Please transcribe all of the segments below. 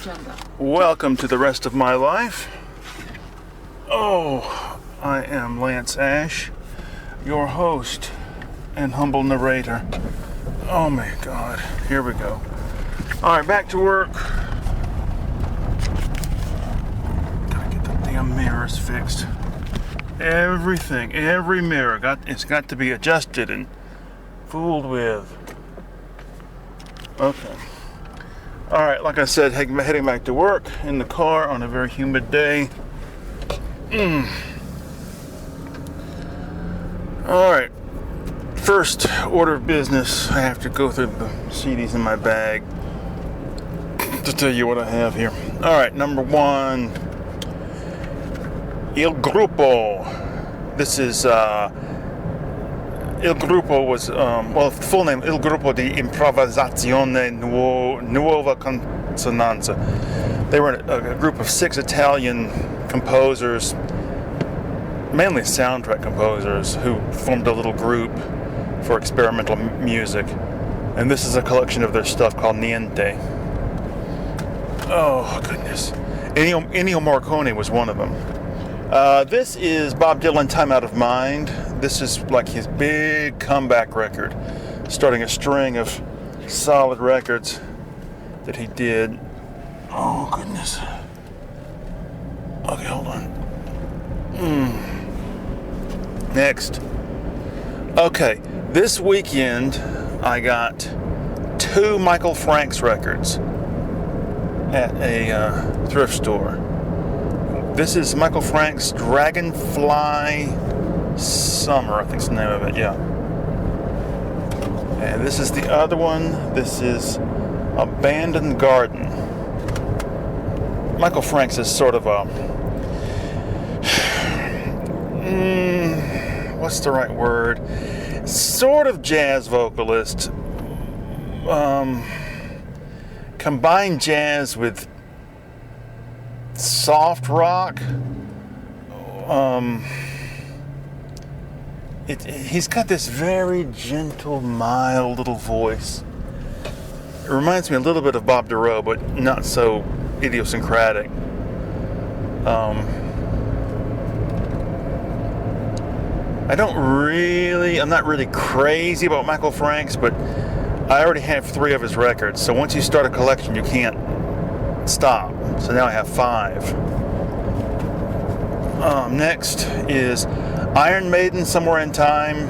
agenda. Welcome to the rest of my life. Oh, I am Lance Ash, your host and humble narrator. Oh my God, here we go. All right, back to work. Gotta get the damn mirrors fixed. Every mirror it's got to be adjusted and fooled with. Okay. All right, like I said, heading back to work in the car on a very humid day. All right, first order of business, I have to go through the CDs in my bag to tell you what I have here. All right, number one, Il Gruppo. This is, Il Gruppo was, full name, Il Gruppo di Improvvisazione Nuova Consonanza. They were a group of 6 Italian composers, mainly soundtrack composers, who formed a little group for experimental music. And this is a collection of their stuff called Niente. Oh, goodness. Ennio Morricone was one of them. This is Bob Dylan, Time Out of Mind. This is like his big comeback record, starting a string of solid records that he did. Oh, goodness. Okay, hold on. Next. Okay, this weekend I got 2 Michael Franks records at a thrift store. This is Michael Franks' Dragonfly Summer, I think is the name of it, yeah. And this is the other one. This is Abandoned Garden. Michael Franks is sort of a... what's the right word? Sort of jazz vocalist. Combined jazz with soft rock. He's got this very gentle, mild little voice. It reminds me a little bit of Bob Dorough, but not so idiosyncratic. I'm not really crazy about Michael Franks, but I already have 3 of his records. So once you start a collection, you can't stop. So now I have 5. Next is Iron Maiden, Somewhere in Time,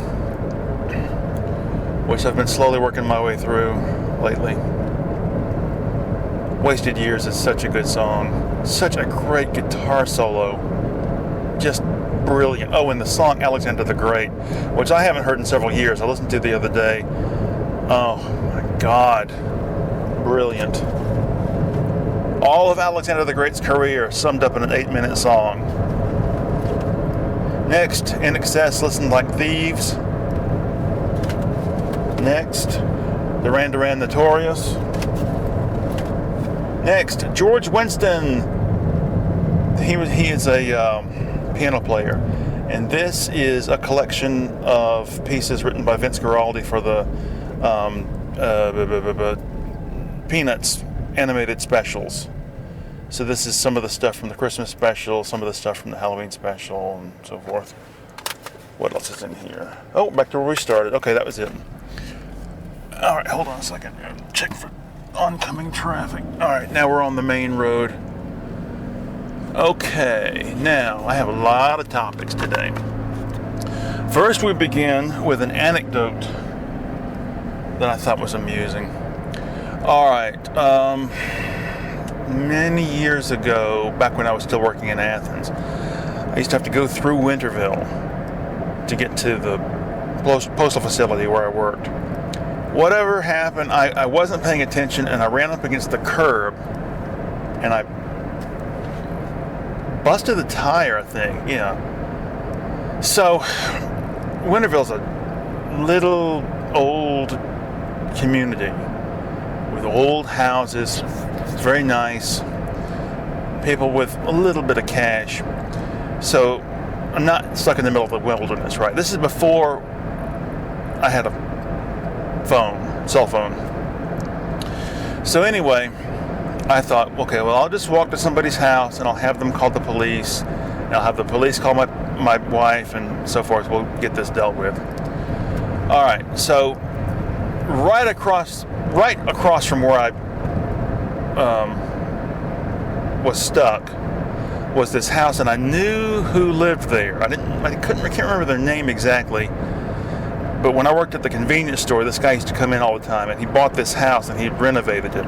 which I've been slowly working my way through lately. Wasted Years is such a good song. Such a great guitar solo. Just brilliant. Oh, and the song Alexander the Great, which I haven't heard in several years. I listened to it the other day. Oh my God. Brilliant. All of Alexander the Great's career summed up in an 8-minute song. Next, In Excess, Listen Like Thieves. Next, Duran Duran, Notorious. Next, George Winston. He is a piano player, and this is a collection of pieces written by Vince Guaraldi for the Peanuts animated specials. So this is some of the stuff from the Christmas special, some of the stuff from the Halloween special, and so forth. What else is in here? Oh, back to where we started. Okay, that was it. All right, hold on a second. Check for oncoming traffic. All right, now we're on the main road. Okay, now I have a lot of topics today. First, we begin with an anecdote that I thought was amusing. All right, many years ago, back when I was still working in Athens, I used to have to go through Winterville to get to the postal facility where I worked. Whatever happened, I wasn't paying attention, and I ran up against the curb, and I busted the tire, I think, yeah. So, Winterville's a little old community with old houses. It's very nice. People with a little bit of cash. So, I'm not stuck in the middle of the wilderness, right? This is before I had a cell phone. So anyway, I thought, okay, well, I'll just walk to somebody's house and I'll have them call the police. And I'll have the police call my wife and so forth. We'll get this dealt with. All right, so right across from where I was stuck was this house, and I knew who lived there. I can't remember their name exactly. But when I worked at the convenience store, this guy used to come in all the time, and he bought this house and he'd renovated it.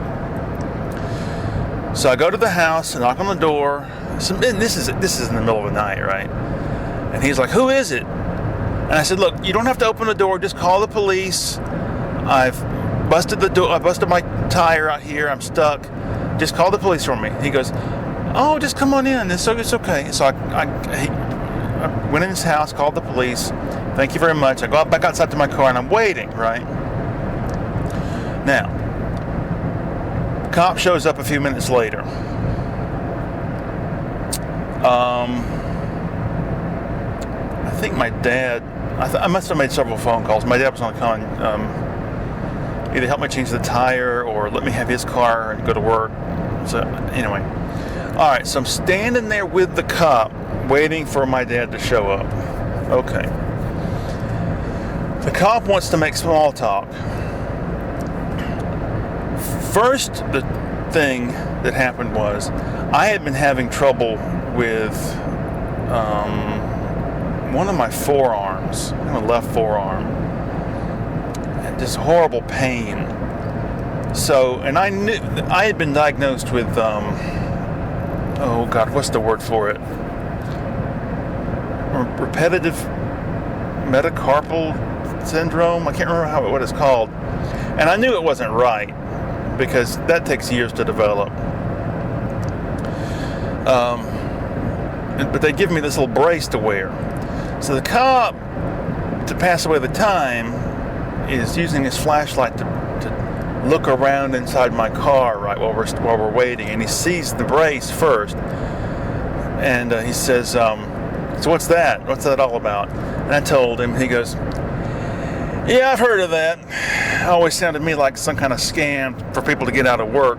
So I go to the house and knock on the door. And this is in the middle of the night, right? And he's like, "Who is it?" And I said, "Look, you don't have to open the door. Just call the police. I've busted the door. I busted my tire out here. I'm stuck. Just call the police for me." He goes, "Oh, just come on in. It's okay." So I went in his house, called the police. "Thank you very much." I go back outside to my car and I'm waiting, right? Now, cop shows up a few minutes later. I think my dad, I must have made several phone calls. My dad was on the phone, either help me change the tire or let me have his car and go to work. So anyway, all right, so I'm standing there with the cop waiting for my dad to show up. Okay. The cop wants to make small talk. First, the thing that happened was I had been having trouble with one of my forearms, my left forearm, and just horrible pain. So, and I knew I had been diagnosed with oh God, what's the word for it? Repetitive metacarpal syndrome. I can't remember what it's called, and I knew it wasn't right because that takes years to develop. But they give me this little brace to wear. So the cop, to pass away the time, is using his flashlight to look around inside my car right while we're waiting, and he sees the brace first, and he says, "So what's that? What's that all about?" And I told him. He goes, "Yeah, I've heard of that. It always sounded to me like some kind of scam for people to get out of work."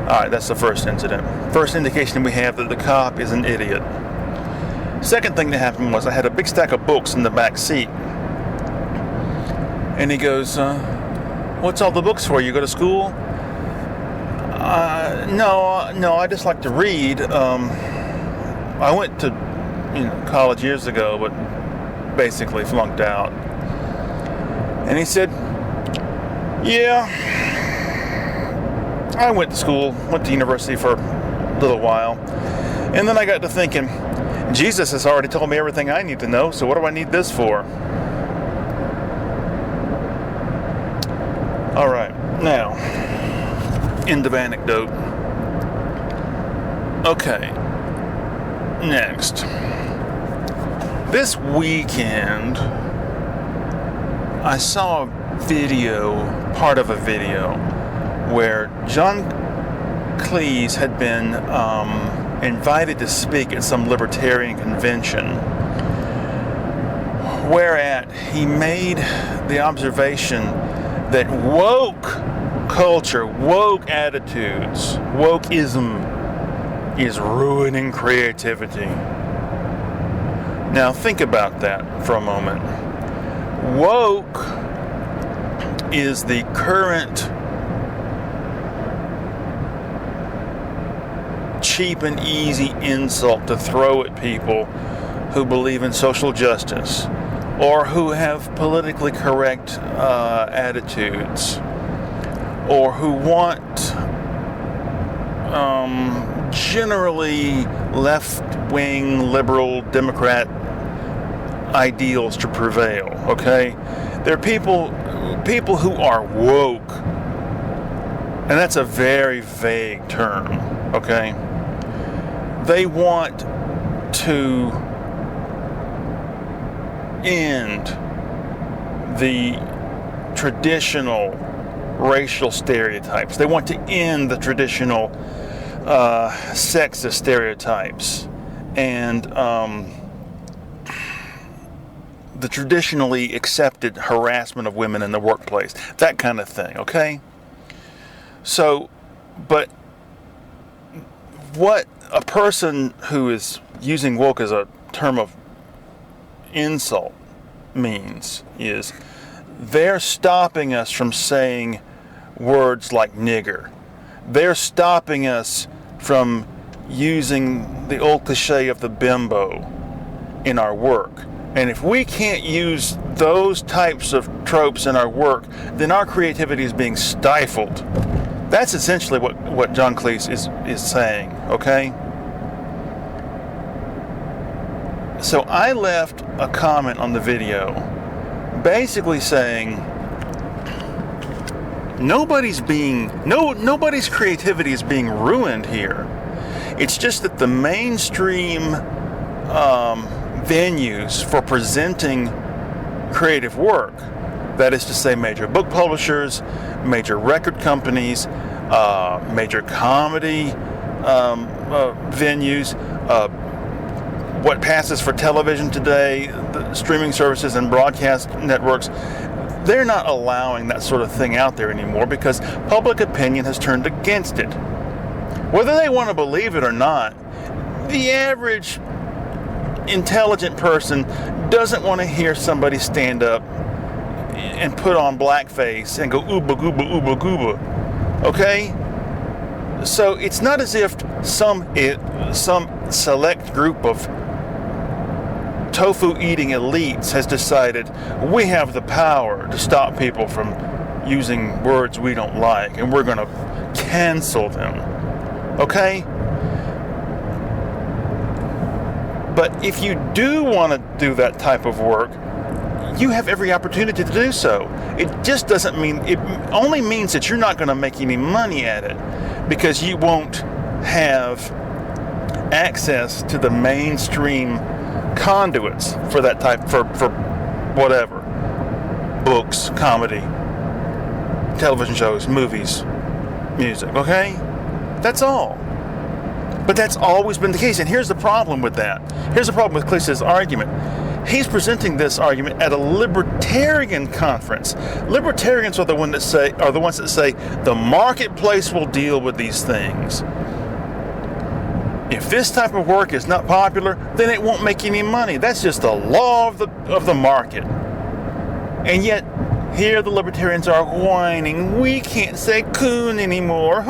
All right, that's the first incident. First indication we have that the cop is an idiot. Second thing that happened was I had a big stack of books in the back seat. And he goes, "What's all the books for? You go to school?" No, I just like to read. I went to college years ago, but basically flunked out. And he said, "Yeah, I went to school, went to university for a little while. And then I got to thinking, Jesus has already told me everything I need to know, so what do I need this for?" All right, now, end of anecdote. Okay, next. This weekend, I saw a video, part of a video, where John Cleese had been invited to speak at some libertarian convention, whereat he made the observation that woke culture, woke attitudes, wokeism is ruining creativity. Now think about that for a moment. Woke is the current cheap and easy insult to throw at people who believe in social justice or who have politically correct attitudes or who want generally left-wing liberal Democrat ideals to prevail. Okay, there are people who are woke, and that's a very vague term. Okay, they want to end the traditional racial stereotypes. They want to end the traditional sexist stereotypes and the traditionally accepted harassment of women in the workplace, that kind of thing, okay? So But what a person who is using woke as a term of insult means is they're stopping us from saying words like nigger. They're stopping us from using the old cliche of the bimbo in our work. And if we can't use those types of tropes in our work, then our creativity is being stifled. That's essentially what John Cleese is saying, okay? So I left a comment on the video basically saying nobody's creativity is being ruined here. It's just that the mainstream venues for presenting creative work, that is to say major book publishers, major record companies, major comedy venues, what passes for television today, the streaming services and broadcast networks, they're not allowing that sort of thing out there anymore because public opinion has turned against it. Whether they want to believe it or not, the average intelligent person doesn't want to hear somebody stand up and put on blackface and go ooba gooba ooba gooba. Okay? So it's not as if some select group of tofu eating elites has decided we have the power to stop people from using words we don't like and we're going to cancel them. Okay? But if you do want to do that type of work, you have every opportunity to do so. It just doesn't mean, it only means that you're not going to make any money at it because you won't have access to the mainstream conduits for that type, for whatever. Books, comedy, television shows, movies, music, okay? That's all. But that's always been the case. And here's the problem with that. Here's the problem with Cleese's argument. He's presenting this argument at a libertarian conference. Libertarians are the ones that say the marketplace will deal with these things. If this type of work is not popular, then it won't make any money. That's just the law of the market. And yet, here the libertarians are whining, we can't say coon anymore.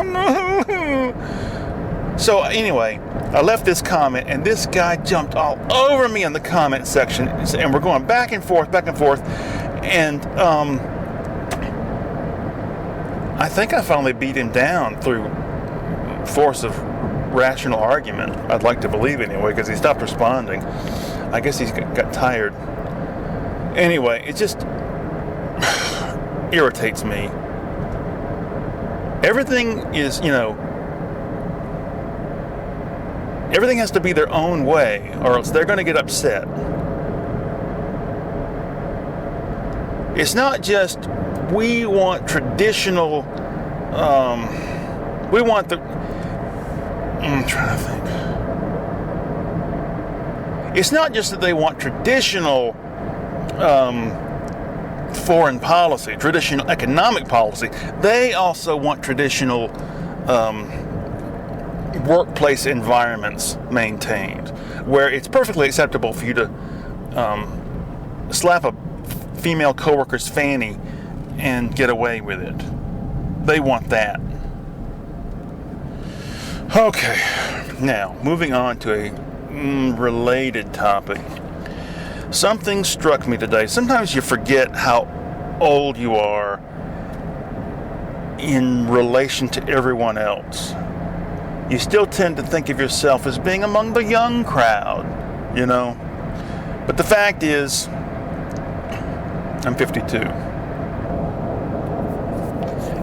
So anyway, I left this comment, and this guy jumped all over me in the comment section, and we're going back and forth, and I think I finally beat him down through force of rational argument. I'd like to believe anyway, because he stopped responding. I guess he's got tired. Anyway, it just irritates me. Everything is, everything has to be their own way, or else they're going to get upset. It's not just we want traditional. We want the. I'm trying to think. It's not just that they want traditional foreign policy, traditional economic policy. They also want traditional workplace environments maintained, where it's perfectly acceptable for you to slap a female coworker's fanny and get away with it. They want that. Okay, now moving on to a related topic. Something struck me today. Sometimes you forget how old you are in relation to everyone else. You still tend to think of yourself as being among the young crowd, But the fact is, I'm 52.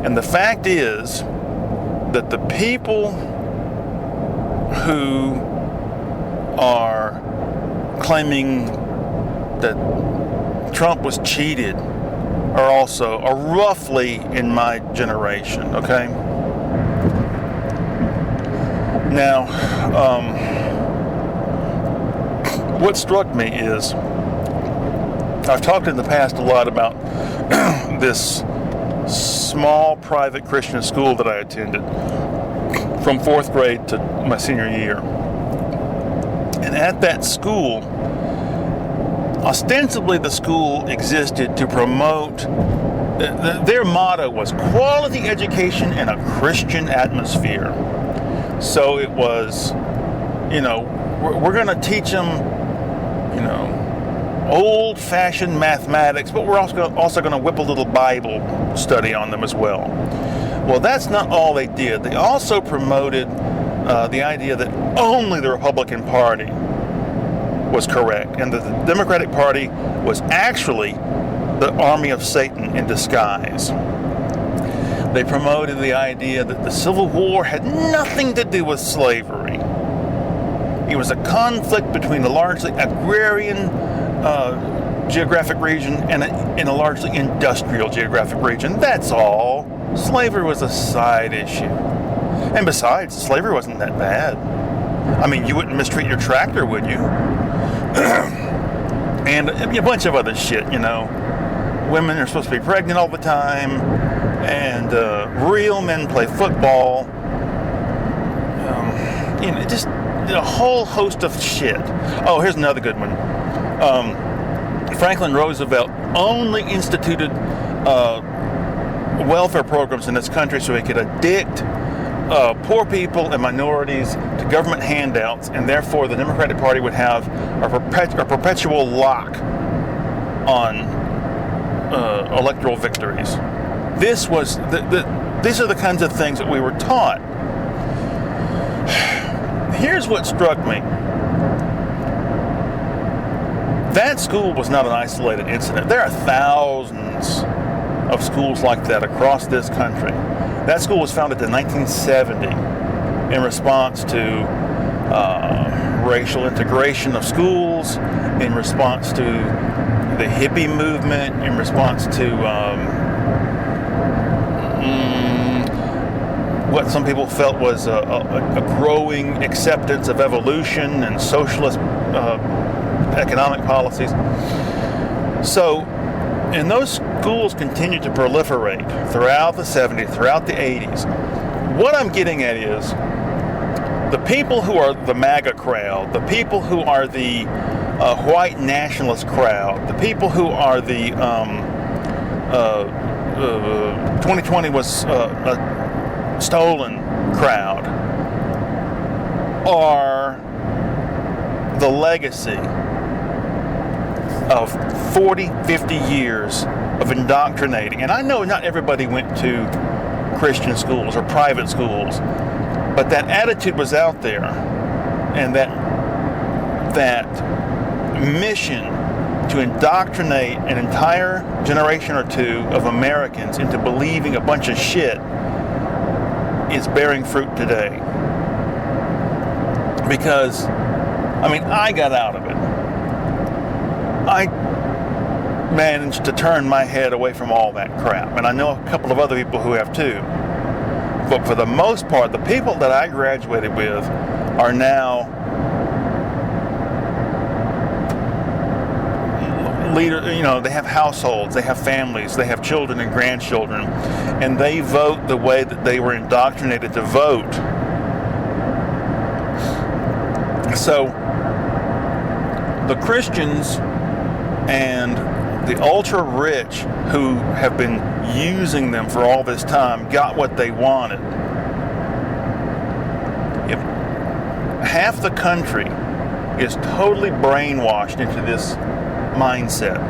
And the fact is that the people who are claiming that Trump was cheated are roughly in my generation, okay? Now, what struck me is, I've talked in the past a lot about this small private Christian school that I attended. from 4th grade to my senior year. And at that school, ostensibly the school existed to promote, their motto was quality education in a Christian atmosphere. So it was, we're going to teach them, old-fashioned mathematics, but we're also going to whip a little Bible study on them as well. Well, that's not all they did. They also promoted the idea that only the Republican Party was correct, and that the Democratic Party was actually the army of Satan in disguise. They promoted the idea that the Civil War had nothing to do with slavery. It was a conflict between a largely agrarian geographic region and a largely industrial geographic region. That's all. Slavery was a side issue. And besides, slavery wasn't that bad. I mean, you wouldn't mistreat your tractor, would you? And a bunch of other shit, Women are supposed to be pregnant all the time, and real men play football. Just a whole host of shit. Oh, here's another good one. Franklin Roosevelt only instituted welfare programs in this country so he could addict poor people and minorities to government handouts, and therefore the Democratic Party would have a perpetual lock on electoral victories. These are the kinds of things that we were taught. Here's what struck me. That school was not an isolated incident. There are thousands of schools like that across this country. That school was founded in 1970 in response to racial integration of schools, in response to the hippie movement, in response to what some people felt was a growing acceptance of evolution and socialist economic policies. So, and those schools continued to proliferate throughout the 70s, throughout the 80s. What I'm getting at is the people who are the MAGA crowd, the people who are the white nationalist crowd, the people who are the 2020 was a stolen crowd, are the legacy of 40, 50 years of indoctrinating. And I know not everybody went to Christian schools or private schools, but that attitude was out there, and that mission to indoctrinate an entire generation or two of Americans into believing a bunch of shit is bearing fruit today. Because, I got out of it. I managed to turn my head away from all that crap, and I know a couple of other people who have too. But for the most part, the people that I graduated with are now leaders. They have households, they have families, they have children and grandchildren, and they vote the way that they were indoctrinated to vote. So the Christians and the ultra-rich who have been using them for all this time got what they wanted. If half the country is totally brainwashed into this mindset,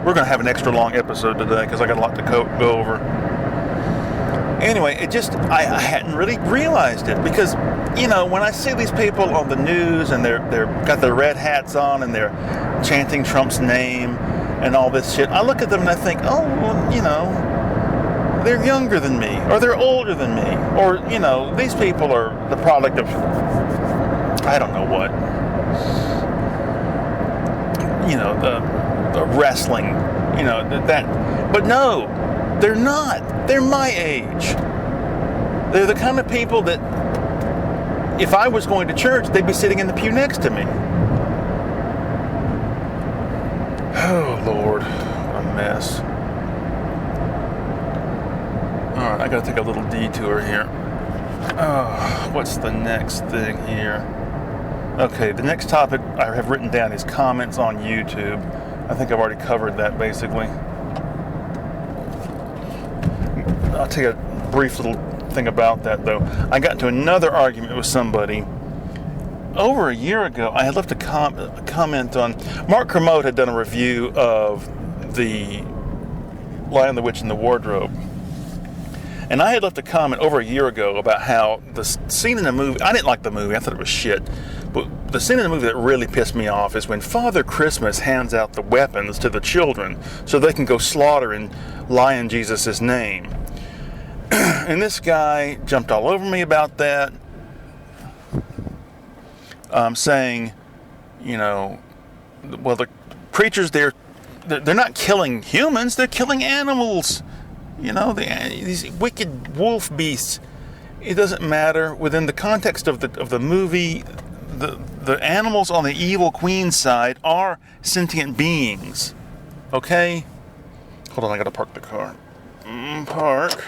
we're going to have an extra long episode today because I got a lot to go over. Anyway, I hadn't really realized it, because when I see these people on the news and they're got their red hats on and they're chanting Trump's name and all this shit, I look at them and I think, oh, well, they're younger than me, or they're older than me, or these people are the product of I don't know what, the wrestling, that. But no, they're not. They're my age. They're the kind of people that, if I was going to church, they'd be sitting in the pew next to me. Oh, Lord, what a mess. Alright, I gotta take a little detour here. What's the next thing here? Okay, the next topic I have written down is comments on YouTube. I think I've already covered that basically. I'll take a brief little thing about that though. I got into another argument with somebody over a year ago. I had left a comment on... Mark Kermode had done a review of the Lion, the Witch, and the Wardrobe. And I had left a comment over a year ago about how the scene in the movie... I didn't like the movie. I thought it was shit. But the scene in the movie that really pissed me off is when Father Christmas hands out the weapons to the children so they can go slaughter in Lion Jesus' name. And this guy jumped all over me about that, saying, you know, well, the creatures, they're not killing humans, they're killing animals. You know, these wicked wolf beasts. It doesn't matter. Within the context of the movie, the animals on the evil queen's side are sentient beings. Okay? Hold on, I gotta park the car. Park.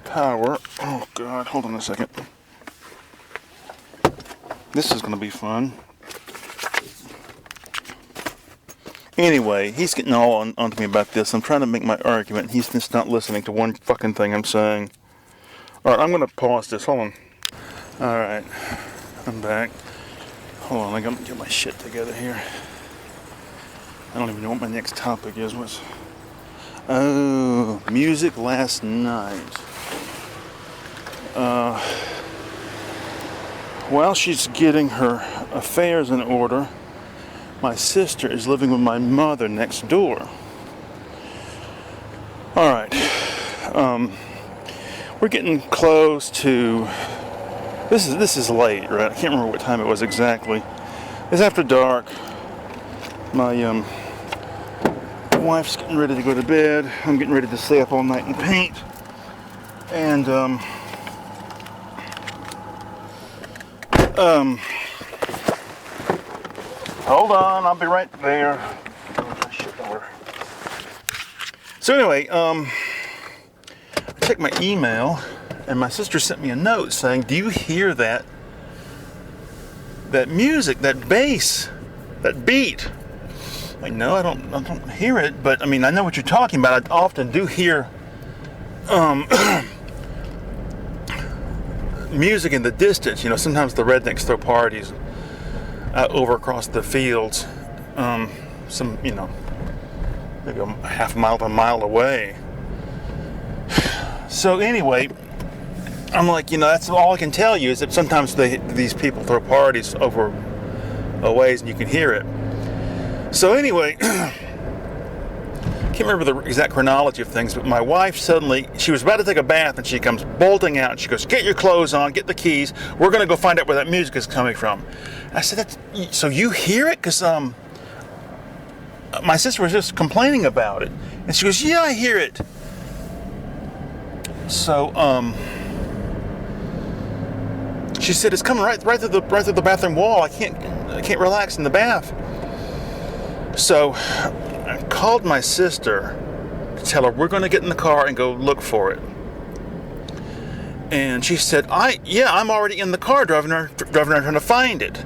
Power. Oh God, hold on a second. This is gonna be fun. Anyway, he's getting all onto me about this. I'm trying to make my argument. He's just not listening to one fucking thing I'm saying. Alright, I'm gonna pause this. Hold on. Alright, I'm back. Hold on, I gotta get my shit together here. I don't even know what my next topic is. Oh, music last night. While she's getting her affairs in order, my sister is living with my mother next door. Alright. We're getting close to... This is late, right? I can't remember what time it was exactly. It's after dark. My wife's getting ready to go to bed. I'm getting ready to stay up all night and paint. And hold on, I'll be right there. So anyway, I checked my email, and my sister sent me a note saying, "Do you hear that music, that bass, that beat?" Like, no, I don't hear it, but I mean, I know what you're talking about. I often do hear music in the distance. You know, sometimes the rednecks throw parties over across the fields, you know, maybe a half mile to a mile away. So anyway, I'm like, you know, that's all I can tell you is that sometimes these people throw parties over a ways and you can hear it. So anyway, can't remember the exact chronology of things, but my wife suddenly, she was about to take a bath and she comes bolting out and she goes, "Get your clothes on, get the keys. We're going to go find out where that music is coming from." I said, "So you hear it?" Because my sister was just complaining about it. And she goes, "Yeah, I hear it." So she said, "It's coming right through the bathroom wall. I can't relax in the bath." So I called my sister to tell her we're going to get in the car and go look for it. And she said, I'm already in the car driving around trying to find it.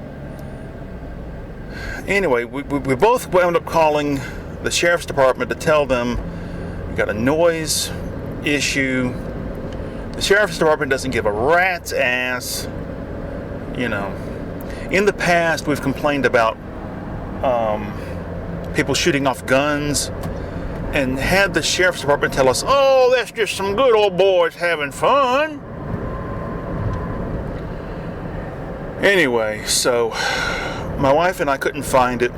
Anyway, we both wound up calling the sheriff's department to tell them we got a noise issue. The sheriff's department doesn't give a rat's ass. You know, in the past we've complained about people shooting off guns, and had the sheriff's department tell us, "Oh, that's just some good old boys having fun." Anyway, so my wife and I couldn't find it.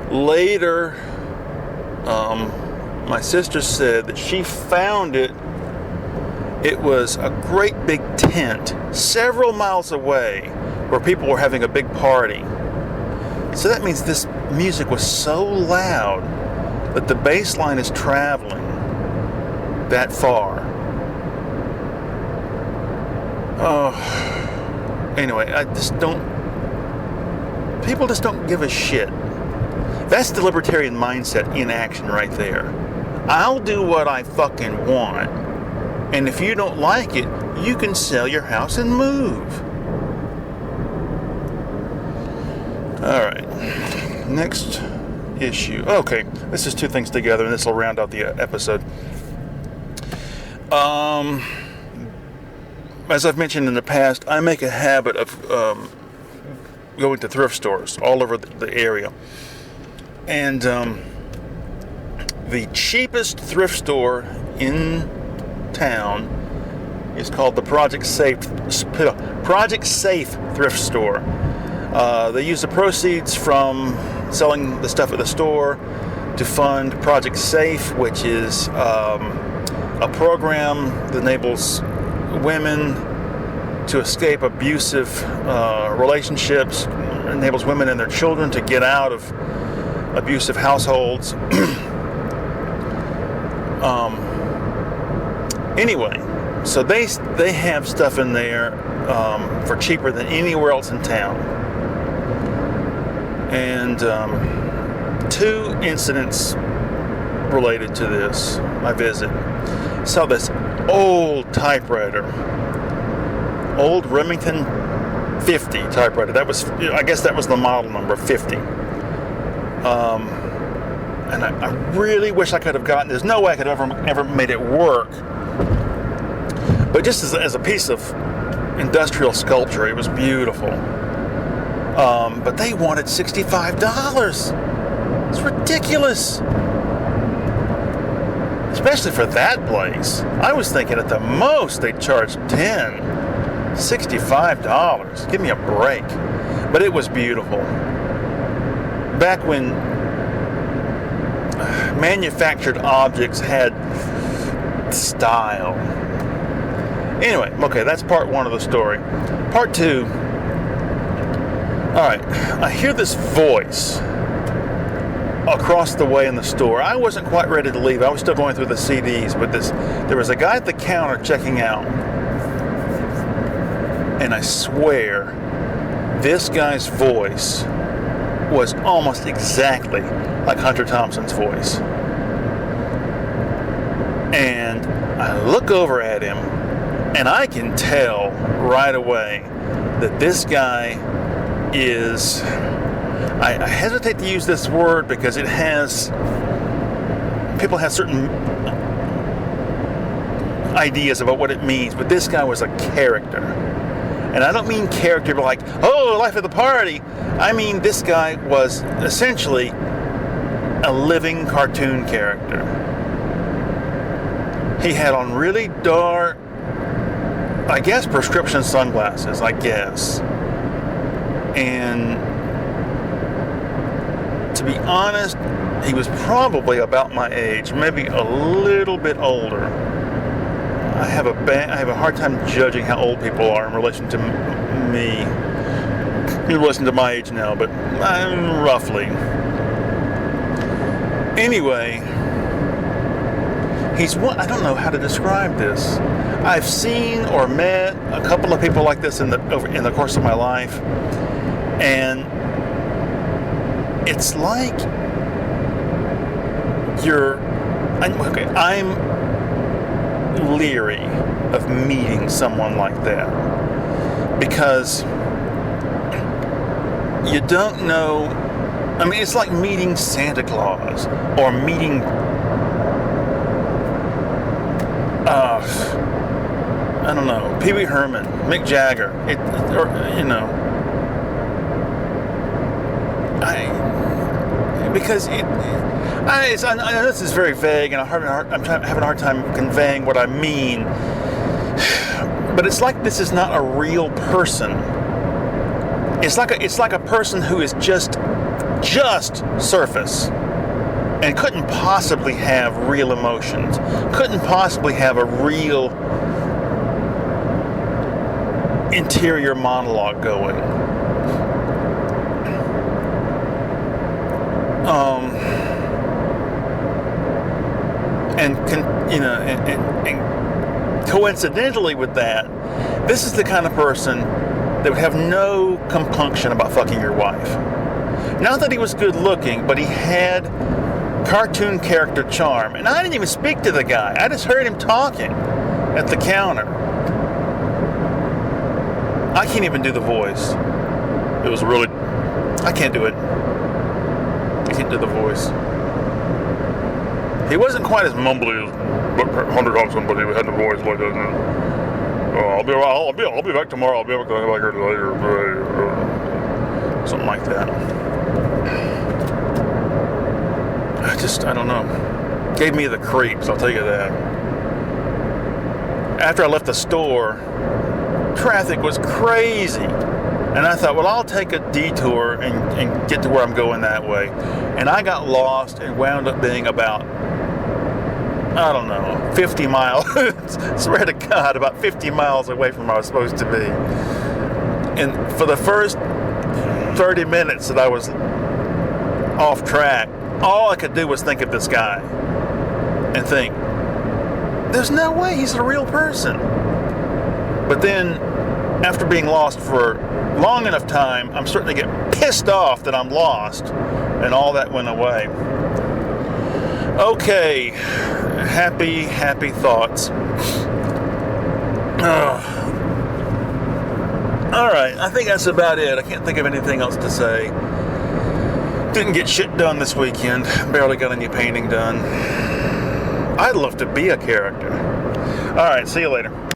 Later, my sister said that she found it. It was a great big tent several miles away where people were having a big party. So that means this music was so loud that the bass line is traveling that far. Anyway, people just don't give a shit. That's the libertarian mindset in action right there. I'll do what I fucking want. And if you don't like it, you can sell your house and move. All right. Next issue. Okay, this is two things together, and this will round out the episode. As I've mentioned in the past, I make a habit of going to thrift stores all over the area. And the cheapest thrift store in town is called the Project Safe thrift store. They use the proceeds from selling the stuff at the store to fund Project Safe, which is a program that enables women to escape abusive relationships, enables women and their children to get out of abusive households. Anyway, so they have stuff in there for cheaper than anywhere else in town. And two incidents related to this, my visit. Saw this old typewriter, old Remington 50 typewriter. I guess that was the model number, 50. And I really wish I could have gotten. There's no way I could ever made it work. But just as a piece of industrial sculpture, it was beautiful. But they wanted $65. It's ridiculous. Especially for that place. I was thinking at the most they'd charge $10. $65. Give me a break. But it was beautiful. Back when manufactured objects had style. Anyway, okay, that's part one of the story. Part two. Alright, I hear this voice across the way in the store. I wasn't quite ready to leave. I was still going through the CDs, but there was a guy at the counter checking out. And I swear, this guy's voice was almost exactly like Hunter Thompson's voice. And I look over at him, and I can tell right away that this guy is... I hesitate to use this word because it has... People have certain ideas about what it means, but this guy was a character. And I don't mean character like, oh, life of the party. I mean, this guy was essentially a living cartoon character. He had on really dark, I guess, prescription sunglasses, I guess. And to be honest, he was probably about my age, maybe a little bit older. I have a hard time judging how old people are in relation to me, in relation to my age now, but roughly. Anyway, I don't know how to describe this. I've seen or met a couple of people like this in the course of my life, and it's like I'm leery of meeting someone like that because you don't know. I mean, it's like meeting Santa Claus or meeting I don't know, Pee Wee Herman, Mick Jagger, I know this is very vague, and I'm having a hard time conveying what I mean. But it's like this is not a real person. It's like a person who is just surface, and couldn't possibly have real emotions. Couldn't possibly have a real interior monologue going. And coincidentally with that, this is the kind of person that would have no compunction about fucking your wife. Not that he was good looking, but he had cartoon character charm. And I didn't even speak to the guy. I just heard him talking. And at the counter. I can't even do the voice. It was really, I can't do it. I can't do the voice. He wasn't quite as mumbly as Hunter Thompson, but he had the voice like that. I'll be back tomorrow. I'll be back here later. Something like that. I don't know. Gave me the creeps, I'll tell you that. After I left the store, traffic was crazy. And I thought, well, I'll take a detour and get to where I'm going that way. And I got lost and wound up being about, I don't know, 50 miles, swear to God, about 50 miles away from where I was supposed to be. And for the first 30 minutes that I was off track, all I could do was think of this guy and think, there's no way he's a real person. But then, after being lost for long enough time, I'm starting to get pissed off that I'm lost, and all that went away. Okay, happy thoughts. Alright, I think that's about it. I can't think of anything else to say. Didn't get shit done this weekend. Barely got any painting done. I'd love to be a character. Alright, see you later.